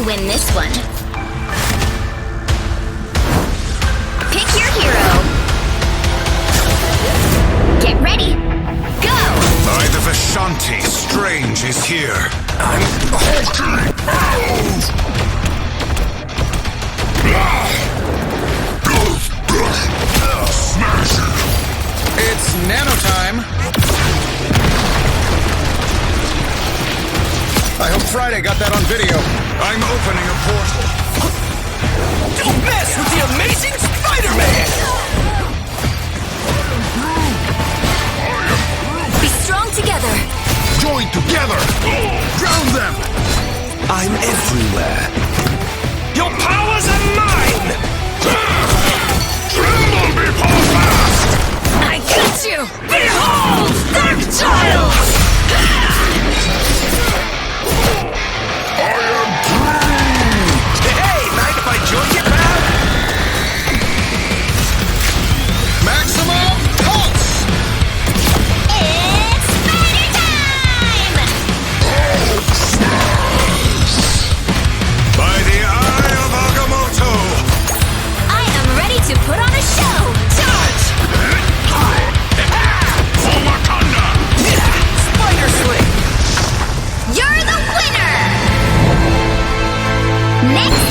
win this one. Pick your hero. Get ready. Go! By the Vishanti, Strange is here. I'm hulking out! Smash it! It's nano time. I hope Friday got that on video. I'm opening a portal. Don't mess with the amazing Spider-Man! Be strong together. Join together! Drown them! I'm everywhere. Your powers are mine! Tremble before fast! I got you! Behold, Dark Child! I am Groot! Hey, mind if I join you, pal? Maximum pulse! It's Spider time! By the eye of Agamotto! I am ready to put on a show! Charge! For Wakanda! Spider Swing! You're the winner! Next